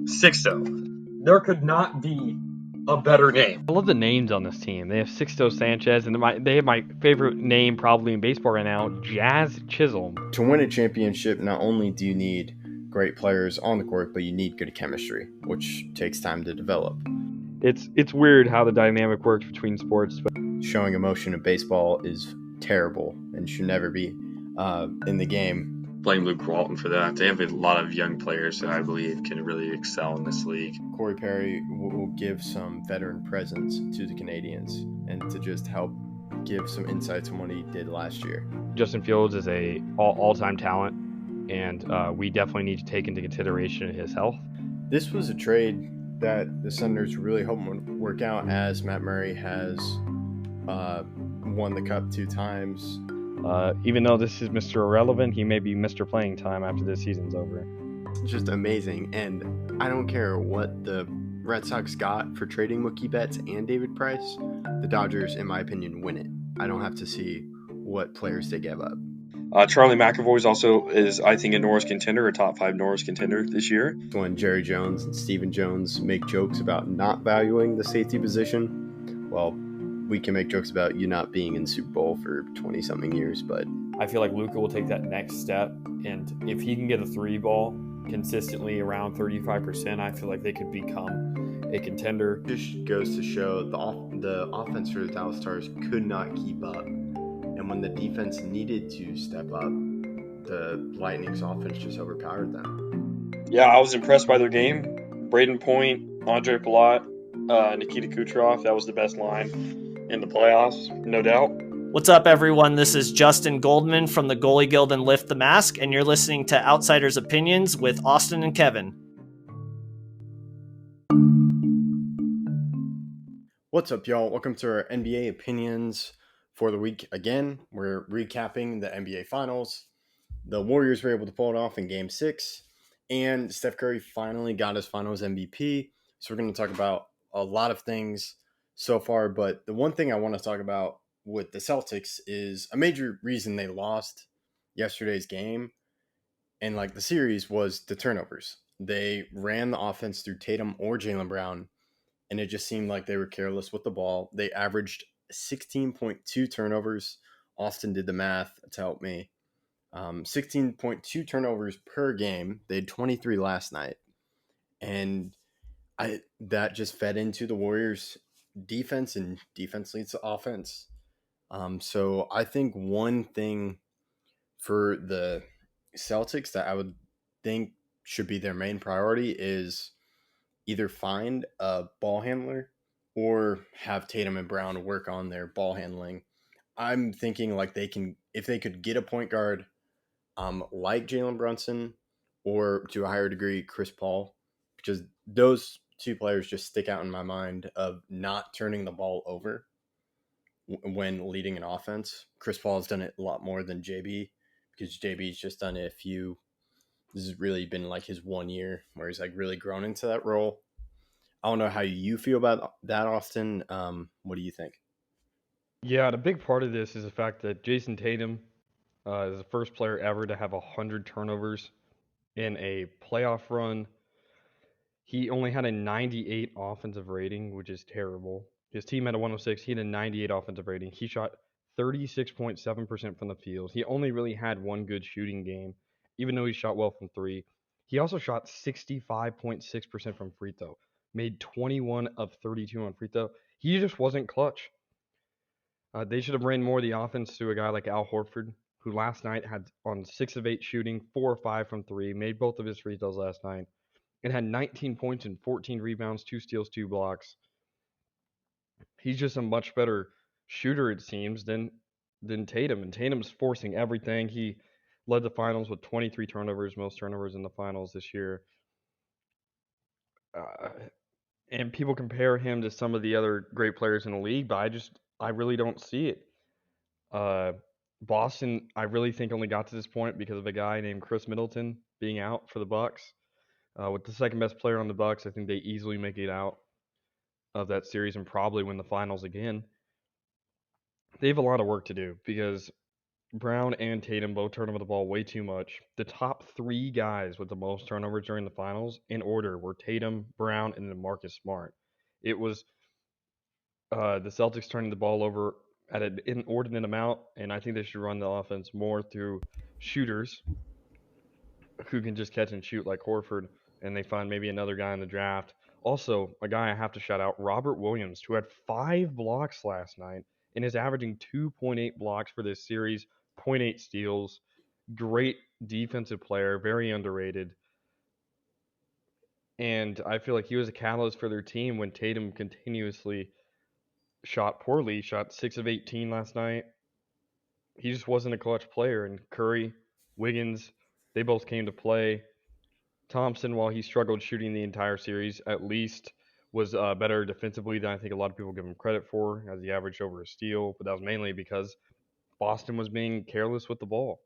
Sixto. There could not be a better name. I love the names on this team. They have Sixto Sanchez, and they have my favorite name probably in baseball right now, Jazz Chisholm. To win a championship, not only do you need great players on the court, but you need good chemistry, which takes time to develop. It's weird how the dynamic works between sports. But showing emotion in baseball is terrible and should never be in the game. Blame Luke Walton for that. They have a lot of young players that I believe can really excel in this league. Corey Perry will give some veteran presence to the Canadians and to just help give some insights on what he did last year. Justin Fields is a all-time talent, and we definitely need to take into consideration his health. This was a trade that the Senators really hope would work out, as Matt Murray has won the Cup 2 times. Even though this is Mr. Irrelevant, he may be Mr. Playing Time after this season's over. It's just amazing, and I don't care what the Red Sox got for trading Mookie Betts and David Price. The Dodgers, in my opinion, win it. I don't have to see what players they gave up. Charlie McAvoy is, I think, a Norris contender, a top 5 Norris contender this year. When Jerry Jones and Stephen Jones make jokes about not valuing the safety position, well, we can make jokes about you not being in Super Bowl for 20-something years, but I feel like Luka will take that next step, and if he can get a 3 ball consistently around 35%, I feel like they could become a contender. It just goes to show the offense for the Dallas Stars could not keep up, and when the defense needed to step up, the Lightning's offense just overpowered them. Yeah, I was impressed by their game. Braden Point, Andre Palat, Nikita Kucherov, that was the best line in the playoffs, no doubt. What's up, everyone? This is Justin Goldman from the Goalie Guild and Lift the Mask, and you're listening to Outsiders Opinions with Austin and Kevin. What's up, y'all? Welcome to our NBA opinions for the week. Again, we're recapping the NBA Finals. The Warriors were able to pull it off in Game 6, and Steph Curry finally got his Finals MVP. So we're going to talk about a lot of things so far, but the one thing I want to talk about with the Celtics is a major reason they lost yesterday's game and like the series was the turnovers. They ran the offense through Tatum or Jaylen Brown, and it just seemed like they were careless with the ball. They averaged 16.2 turnovers. Austin did the math to help me. 16.2 turnovers per game. They had 23 last night, and that just fed into the Warriors' defense, and defense leads to offense. So I think one thing for the Celtics that I would think should be their main priority is either find a ball handler or have Tatum and Brown work on their ball handling. I'm thinking like if they could get a point guard like Jalen Brunson, or to a higher degree Chris Paul, because those two players just stick out in my mind of not turning the ball over when leading an offense. Chris Paul has done it a lot more than JB, because JB's just done it this has really been like his 1 year where he's like really grown into that role. I don't know how you feel about that, Austin. What do you think? Yeah, the big part of this is the fact that Jason Tatum is the first player ever to have 100 turnovers in a playoff run. He only had a 98 offensive rating, which is terrible. His team had a 106. He had a 98 offensive rating. He shot 36.7% from the field. He only really had one good shooting game, even though he shot well from 3. He also shot 65.6% from free throw, made 21 of 32 on free throw. He just wasn't clutch. They should have ran more of the offense to a guy like Al Horford, who last night had on 6 of 8 shooting, 4 or 5 from 3, made both of his free throws last night, and had 19 points and 14 rebounds, 2 steals, 2 blocks. He's just a much better shooter, it seems, than Tatum. And Tatum's forcing everything. He led the finals with 23 turnovers, most turnovers in the finals this year. And people compare him to some of the other great players in the league, but I really don't see it. Boston, I really think only got to this point because of a guy named Chris Middleton being out for the Bucks. With the second best player on the Bucks, I think they easily make it out of that series and probably win the finals again. They have a lot of work to do because Brown and Tatum both turn over the ball way too much. The top 3 guys with the most turnovers during the finals, in order, were Tatum, Brown, and then Marcus Smart. It was the Celtics turning the ball over at an inordinate amount, and I think they should run the offense more through shooters who can just catch and shoot like Horford, and they find maybe another guy in the draft. Also, a guy I have to shout out, Robert Williams, who had 5 blocks last night and is averaging 2.8 blocks for this series, zero point 0.8 steals. Great defensive player, very underrated. And I feel like he was a catalyst for their team when Tatum continuously shot poorly, shot 6 of 18 last night. He just wasn't a clutch player. And Curry, Wiggins, they both came to play. Thompson, while he struggled shooting the entire series, at least was better defensively than I think a lot of people give him credit for, as he averaged over a steal. But that was mainly because Boston was being careless with the ball.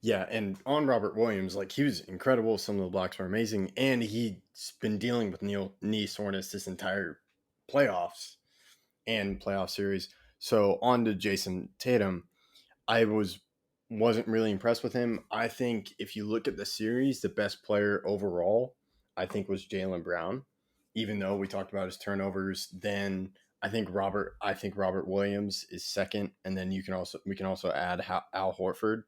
Yeah, and on Robert Williams, like, he was incredible. Some of the blocks were amazing, and he's been dealing with knee soreness this entire playoffs and playoff series. So on to Jason Tatum, I wasn't really impressed with him. I think if you look at the series, the best player overall, I think, was Jaylen Brown. Even though we talked about his turnovers, then I think Robert Williams is second, and then we can also add Al Horford,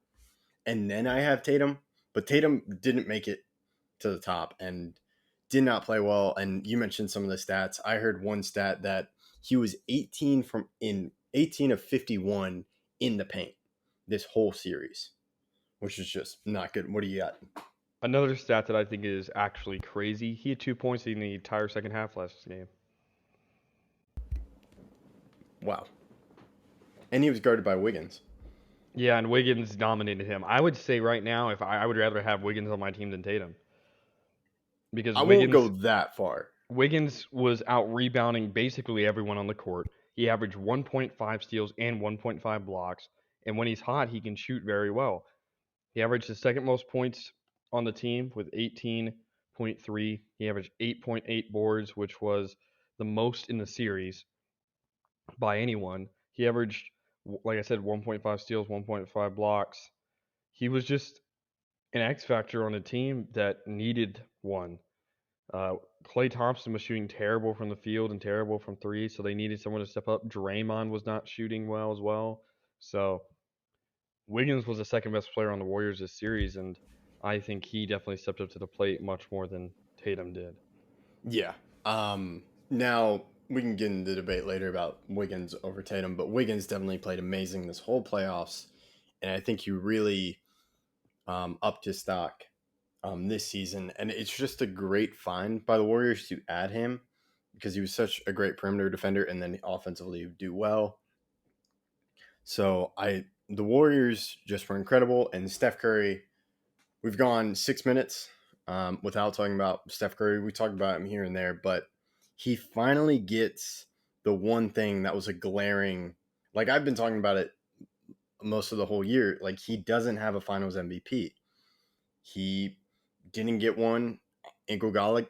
and then I have Tatum. But Tatum didn't make it to the top and did not play well. And you mentioned some of the stats. I heard one stat that he was 18 of 51 in the paint this whole series, which is just not good. What do you got? Another stat that I think is actually crazy, he had 2 points in the entire second half last game. Wow. And he was guarded by Wiggins. Yeah, and Wiggins dominated him. I would say right now, if I would rather have Wiggins on my team than Tatum. Because I won't go that far. Wiggins was out rebounding basically everyone on the court. He averaged 1.5 steals and 1.5 blocks. And when he's hot, he can shoot very well. He averaged the second most points on the team with 18.3. He averaged 8.8 boards, which was the most in the series by anyone. He averaged, like I said, 1.5 steals, 1.5 blocks. He was just an X factor on a team that needed one. Klay Thompson was shooting terrible from the field and terrible from three, so they needed someone to step up. Draymond was not shooting well as well. So Wiggins was the second best player on the Warriors this series, and I think he definitely stepped up to the plate much more than Tatum did. Yeah. Now we can get into the debate later about Wiggins over Tatum, but Wiggins definitely played amazing this whole playoffs, and I think he really upped his stock this season. And it's just a great find by the Warriors to add him because he was such a great perimeter defender, and then offensively do well. So the Warriors just were incredible, and Steph Curry. We've gone 6 minutes without talking about Steph Curry. We talked about him here and there, but he finally gets the one thing that was a glaring. Like, I've been talking about it most of the whole year. Like, he doesn't have a Finals MVP. He didn't get one. Iguodala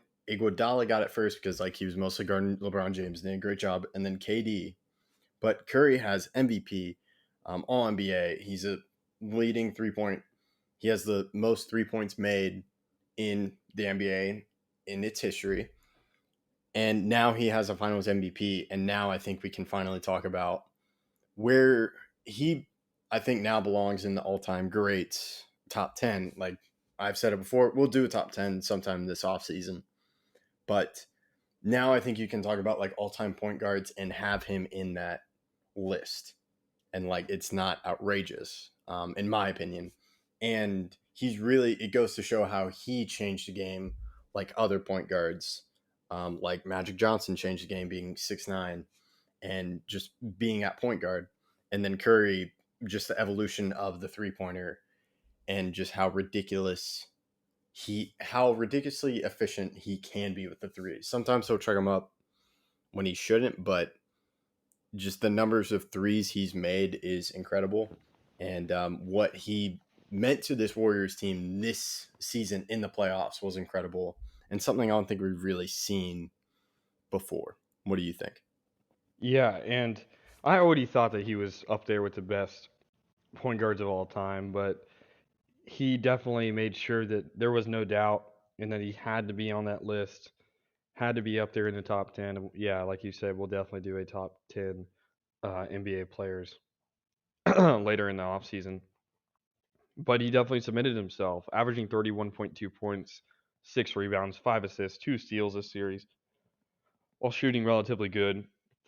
got it first because, like, he was mostly guarding LeBron James and did a great job, and then KD. But Curry has MVP, All NBA. He's a leading 3-point. He has the most 3 points made in the NBA in its history. And now he has a Finals MVP. And now I think we can finally talk about where he, I think, now belongs in the all-time greats top 10. Like I've said it before, we'll do a top 10 sometime this offseason. But now I think you can talk about like all-time point guards and have him in that list. And like, it's not outrageous, in my opinion. And it goes to show how he changed the game like other point guards, like Magic Johnson changed the game being 6'9" and just being at point guard. And then Curry, just the evolution of the 3-pointer and just how ridiculously efficient he can be with the three. Sometimes he'll check them up when he shouldn't, but just the numbers of threes he's made is incredible. And what he meant to this Warriors team this season in the playoffs was incredible and something I don't think we've really seen before. What do you think? Yeah, and I already thought that he was up there with the best point guards of all time, but he definitely made sure that there was no doubt and that he had to be on that list, had to be up there in the top 10. Yeah, like you said, we'll definitely do a top 10 NBA players later in the offseason. But he definitely submitted himself, averaging 31.2 points, 6 rebounds, 5 assists, 2 steals this series, while shooting relatively good,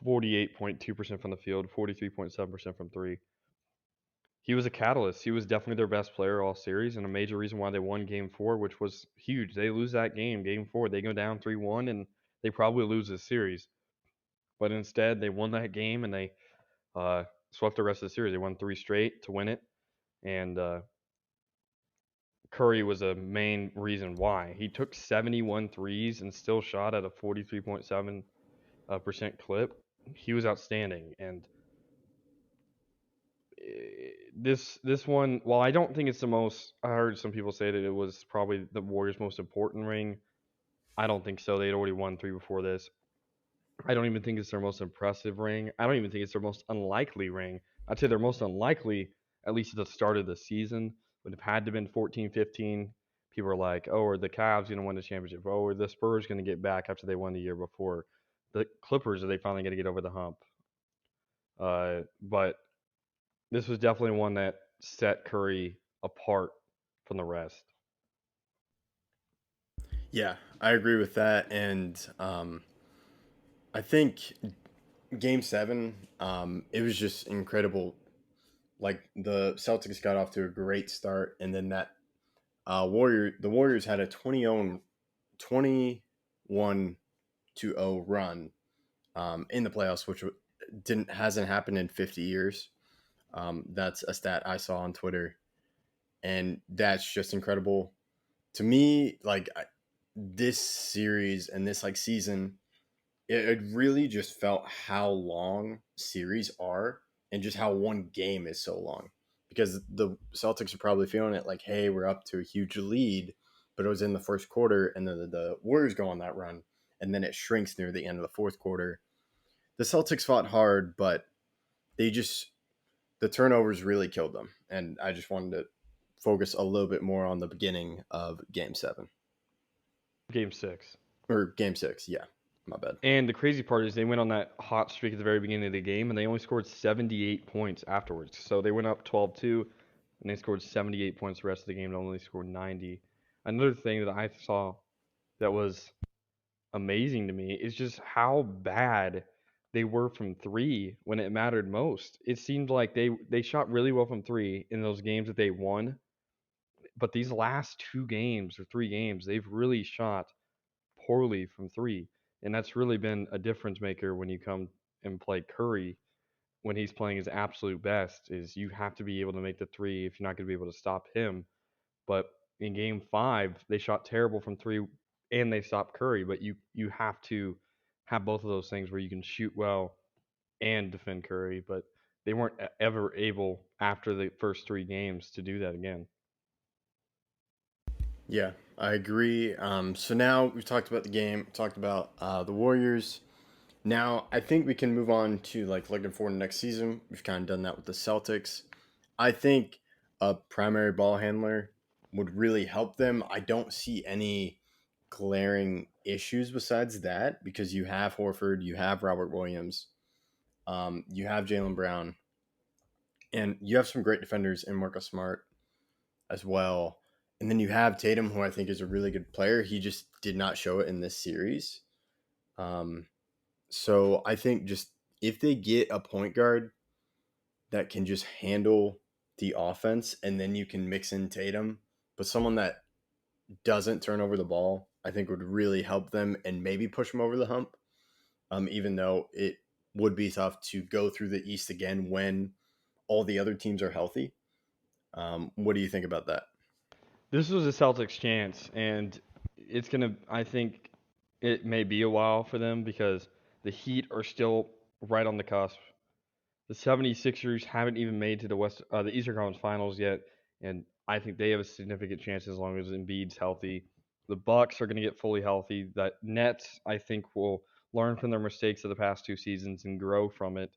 48.2% from the field, 43.7% from 3. He was a catalyst. He was definitely their best player all series and a major reason why they won game 4, which was huge. They lose that game 4, they go down 3-1 and they probably lose this series. But instead, they won that game and they swept the rest of the series. They won 3 straight to win it. And Curry was a main reason why. He took 71 threes and still shot at a 43.7% clip. He was outstanding. And this one, while I don't think it's the most, I heard some people say that it was probably the Warriors' most important ring. I don't think so. They'd already won 3 before this. I don't even think it's their most impressive ring. I don't even think it's their most unlikely ring. I'd say their most unlikely, at least at the start of the season, would have had to have been 14-15. People are like, oh, are the Cavs going to win the championship? Oh, are the Spurs going to get back after they won the year before? The Clippers, are they finally going to get over the hump? But this was definitely one that set Curry apart from the rest. Yeah, I agree with that. And I think game 7, it was just incredible. Like the Celtics got off to a great start, and then that the Warriors had a 21-0 run in the playoffs, which hasn't happened in 50 years. That's a stat I saw on Twitter, and that's just incredible to me. Like this series and this like season, it really just felt how long series are and just how one game is so long, because the Celtics are probably feeling it like, hey, we're up to a huge lead, but it was in the first quarter, and then the Warriors go on that run, and then it shrinks near the end of the fourth quarter. The Celtics fought hard, but they just, the turnovers really killed them, and I just wanted to focus a little bit more on the beginning of game 7 Game 6. or game 6. Yeah, my bad. And the crazy part is they went on that hot streak at the very beginning of the game, and they only scored 78 points afterwards. So they went up 12-2, and they scored 78 points the rest of the game and only scored 90. Another thing that I saw that was amazing to me is just how bad they were from 3 when it mattered most. It seemed like they shot really well from 3 in those games that they won, but these last 2 games or 3 games, they've really shot poorly from 3. And that's really been a difference maker when you come and play Curry when he's playing his absolute best, is you have to be able to make the 3 if you're not going to be able to stop him. But in game 5, they shot terrible from 3 and they stopped Curry, but you have to have both of those things where you can shoot well and defend Curry, but they weren't ever able after the first 3 games to do that again. Yeah, I agree. So now we've talked about the game, talked about the Warriors. Now I think we can move on to like looking forward to next season. We've kind of done that with the Celtics. I think a primary ball handler would really help them. I don't see any glaring issues besides that, because you have Horford, you have Robert Williams, you have Jaylen Brown, and you have some great defenders in Marcus Smart as well. And then you have Tatum, who I think is a really good player. He just did not show it in this series. So I think just if they get a point guard that can just handle the offense, and then you can mix in Tatum, but someone that doesn't turn over the ball, I think would really help them and maybe push them over the hump. Even though it would be tough to go through the East again when all the other teams are healthy. What do you think about that? This was a Celtics chance, and it's going to, I think it may be a while for them because the Heat are still right on the cusp. The 76ers haven't even made to the Eastern Conference Finals yet, and I think they have a significant chance as long as Embiid's healthy. The Bucks are going to get fully healthy. That Nets, I think, will learn from their mistakes of the past 2 seasons and grow from it.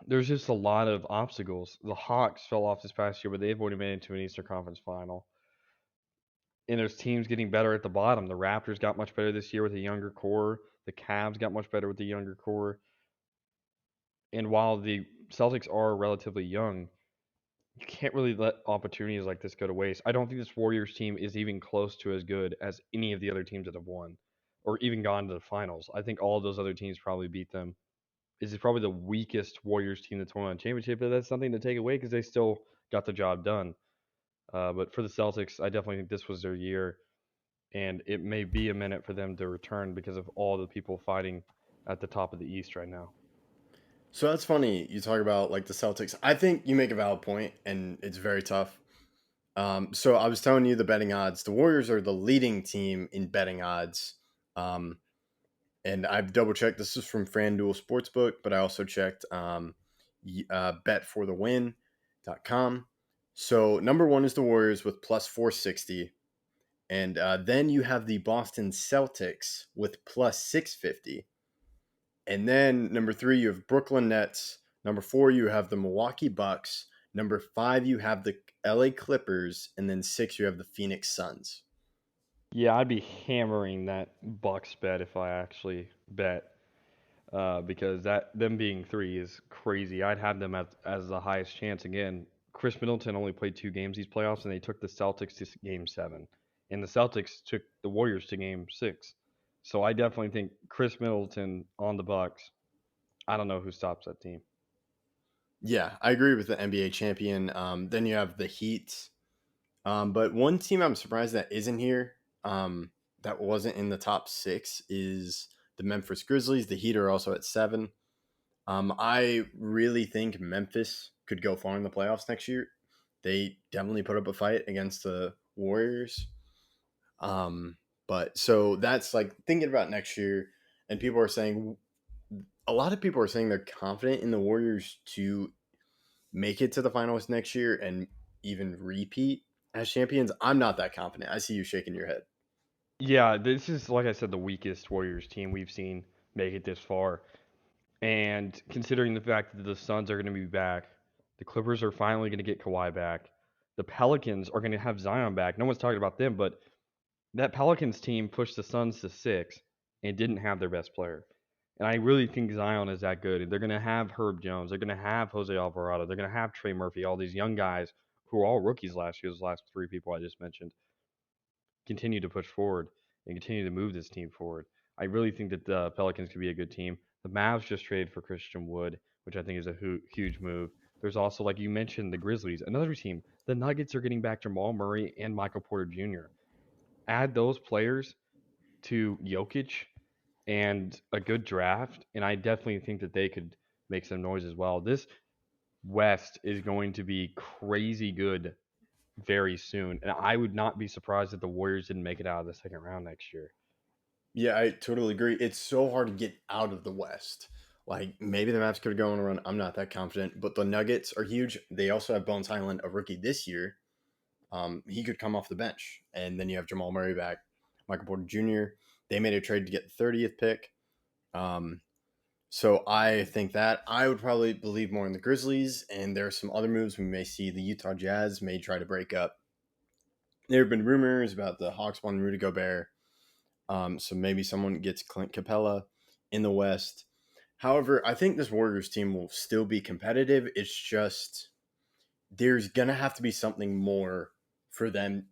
there's just a lot of obstacles. The Hawks fell off this past year, but they've already made it to an Eastern Conference final. And there's teams getting better at the bottom. The Raptors got much better this year with a younger core. The Cavs got much better with the younger core. And while the Celtics are relatively young, you can't really let opportunities like this go to waste. I don't think this Warriors team is even close to as good as any of the other teams that have won or even gone to the finals. I think all of those other teams probably beat them. This is probably the weakest Warriors team that's won a championship, but that's something to take away because they still got the job done. But for the Celtics, I definitely think this was their year, and it may be a minute for them to return because of all the people fighting at the top of the East right now. So that's funny. You talk about like the Celtics. I think you make a valid point, and it's very tough. So I was telling you the betting odds. The Warriors are the leading team in betting odds. And I've double checked. This is from FanDuel Sportsbook, but I also checked betforthewin.com. So number one is the Warriors with plus 460. And then you have the Boston Celtics with plus 650. And then number three, you have Brooklyn Nets. Number four, you have the Milwaukee Bucks. Number five, you have the LA Clippers. And then six, you have the Phoenix Suns. Yeah, I'd be hammering that Bucks bet if I actually bet, because them being 3 is crazy. I'd have them as the highest chance again. Chris Middleton only played 2 games these playoffs, and they took the Celtics to Game 7, and the Celtics took the Warriors to Game 6. So I definitely think Chris Middleton on the Bucks. I don't know who stops that team. Yeah, I agree with the NBA champion. Then you have the Heat. But one team I'm surprised that isn't here, that wasn't in the top 6, is the Memphis Grizzlies. The Heat are also at 7. I really think Memphis could go far in the playoffs next year. They definitely put up a fight against the Warriors. But so that's like thinking about next year, and people are saying, a lot of people are saying they're confident in the Warriors to make it to the finals next year and even repeat as champions. I'm not that confident. I see you shaking your head. Yeah, this is, like I said, the weakest Warriors team we've seen make it this far. And considering the fact that the Suns are going to be back, the Clippers are finally going to get Kawhi back, the Pelicans are going to have Zion back. No one's talking about them, but that Pelicans team pushed the Suns to 6 and didn't have their best player. And I really think Zion is that good. They're going to have Herb Jones. They're going to have Jose Alvarado. They're going to have Trey Murphy, all these young guys who are all rookies last year, those last 3 people I just mentioned, continue to push forward and continue to move this team forward. I really think that the Pelicans could be a good team. The Mavs just traded for Christian Wood, which I think is a huge move. There's also, like you mentioned, the Grizzlies, another team. The Nuggets are getting back Jamal Murray and Michael Porter Jr. Add those players to Jokic and a good draft, and I definitely think that they could make some noise as well. This West is going to be crazy good very soon, and I would not be surprised if the Warriors didn't make it out of the second round next year. Yeah, I totally agree. It's so hard to get out of the West. Like maybe the Mavs could go on a run. I'm not that confident, but the Nuggets are huge. They also have Bones Highland, a rookie this year. He could come off the bench, and then you have Jamal Murray back, Michael Porter Jr. They made a trade to get the 30th pick. So I think that I would probably believe more in the Grizzlies, and there are some other moves we may see. The Utah Jazz may try to break up. There have been rumors about the Hawks wanting Rudy Gobert. So maybe someone gets Clint Capella in the West. However, I think this Warriors team will still be competitive. It's just there's going to have to be something more for them,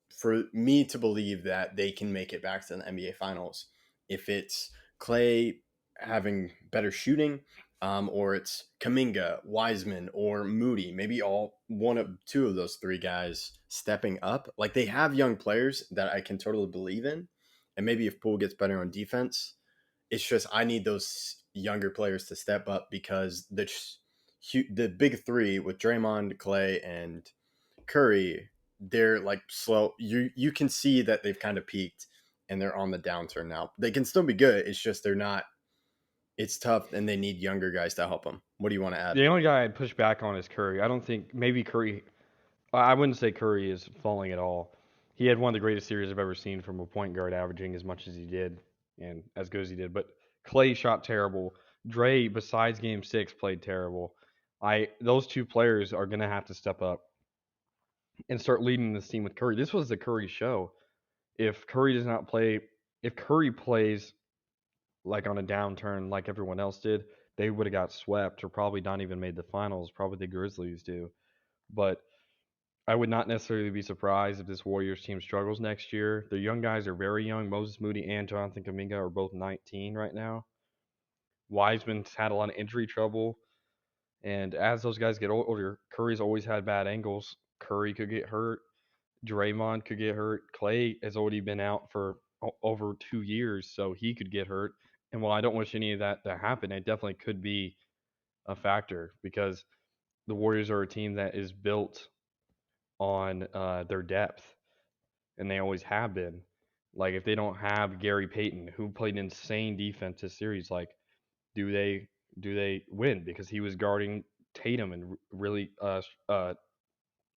for me to believe that they can make it back to the NBA Finals. If it's Clay having better shooting, or it's Kuminga, Wiseman, or Moody, maybe all one of 2 of those 3 guys stepping up. Like they have young players that I can totally believe in. And maybe if Poole gets better on defense, it's just I need those younger players to step up because the big 3 with Draymond, Clay, and Curry, they're like slow. You can see that they've kind of peaked and they're on the downturn now. They can still be good. It's just they're not. It's tough, and they need younger guys to help them. What do you want to add? The only guy I'd push back on is Curry. I don't think maybe Curry. I wouldn't say Curry is falling at all. He had one of the greatest series I've ever seen from a point guard averaging as much as he did and as good as he did. But Clay shot terrible. Dre, besides Game 6, played terrible. Those two players are going to have to step up and start leading this team with Curry. This was the Curry show. If Curry does not play, if Curry plays like on a downturn like everyone else did, they would have got swept or probably not even made the finals. Probably the Grizzlies do. But I would not necessarily be surprised if this Warriors team struggles next year. The young guys are very young. Moses Moody and Jonathan Kuminga are both 19 right now. Wiseman's had a lot of injury trouble. And as those guys get older, Curry's always had bad ankles. Curry could get hurt. Draymond could get hurt. Clay has already been out for over 2 years, so he could get hurt. And while I don't wish any of that to happen, it definitely could be a factor because the Warriors are a team that is built on their depth, and they always have been. Like if they don't have Gary Payton, who played insane defense this series, like do they win? Because he was guarding Tatum and really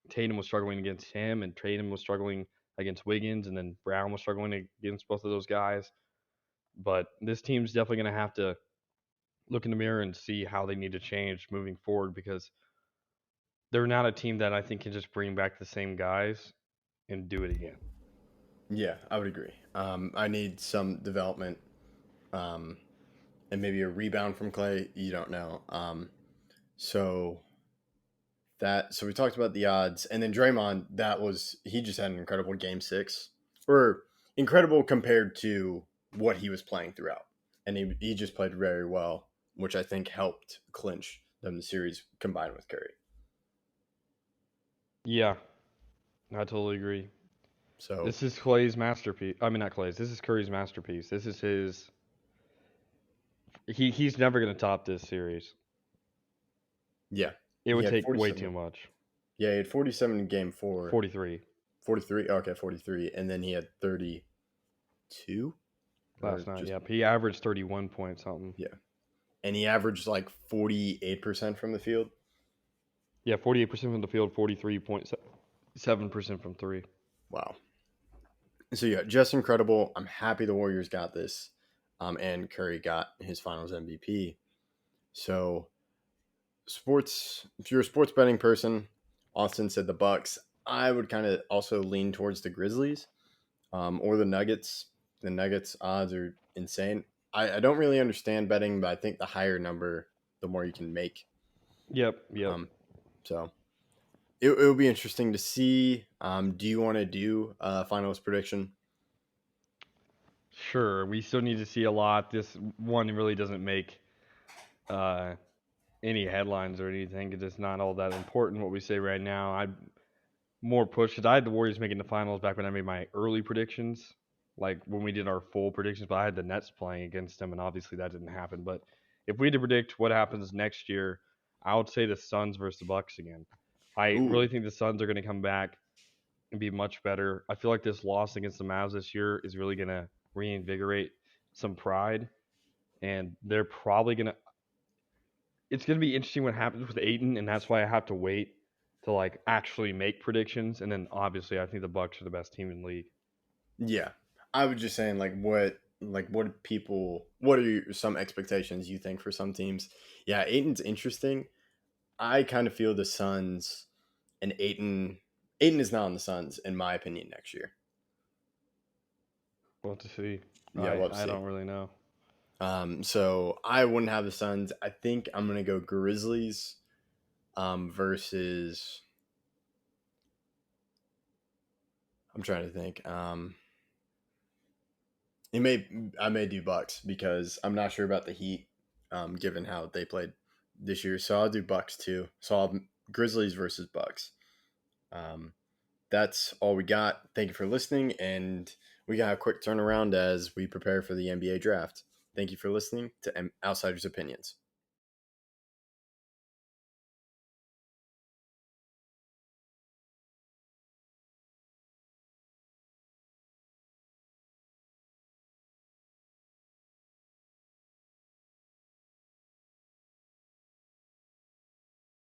Tatum was struggling against him, and Tatum was struggling against Wiggins, and then Brown was struggling against both of those guys. But this team's definitely going to have to look in the mirror and see how they need to change moving forward because they're not a team that I think can just bring back the same guys and do it again. Yeah, I would agree. I need some development, and maybe a rebound from Clay. You don't know. So we talked about the odds, and then Draymond. He just had an incredible Game 6, or incredible compared to what he was playing throughout, and he just played very well, which I think helped clinch them the series combined with Curry. Yeah, I totally agree. So this is Clay's masterpiece. I mean, not Clay's. This is Curry's masterpiece. This is his. He's never going to top this series. Yeah, it would take way too much. Yeah, he had 47 in Game 4. 43. 43. Okay, 43, and then he had 32 last night. Yeah, he averaged 31 point something. Yeah, and he averaged like 48% from the field. Yeah, 48% from the field, 43.7% from three. Wow. So yeah, just incredible. I'm happy the Warriors got this, and Curry got his Finals MVP. So, if you're a sports betting person, Austin said the Bucks. I would kind of also lean towards the Grizzlies, or the Nuggets. The Nuggets odds are insane. I don't really understand betting, but I think the higher number, the more you can make. Yep. So it will be interesting to see. Do you want to do a finals prediction? Sure. We still need to see a lot. This one really doesn't make any headlines or anything because it's not all that important what we say right now. I'd more push it. I had the Warriors making the finals back when I made my early predictions, like when we did our full predictions, but I had the Nets playing against them, and obviously that didn't happen. But if we had to predict what happens next year, I would say the Suns versus the Bucks again. I really think the Suns are going to come back and be much better. I feel like this loss against the Mavs this year is really going to reinvigorate some pride, and they're probably going to – it's going to be interesting what happens with Ayton, and that's why I have to wait to like actually make predictions. And then obviously I think the Bucks are the best team in the league. Yeah. I was just saying what are some expectations you think for some teams? Yeah, Ayton's interesting. I kind of feel the Suns and Ayton is not on the Suns, in my opinion, next year. We'll have to see. Yeah, I don't really know. So I wouldn't have the Suns. I think I'm going to go Grizzlies versus – I'm trying to think. I may do Bucks because I'm not sure about the Heat, given how they played this year. So I'll do Bucks too. So I'll Grizzlies versus Bucks. That's all we got. Thank you for listening, and we got a quick turnaround as we prepare for the NBA draft. Thank you for listening to Outsiders Opinions.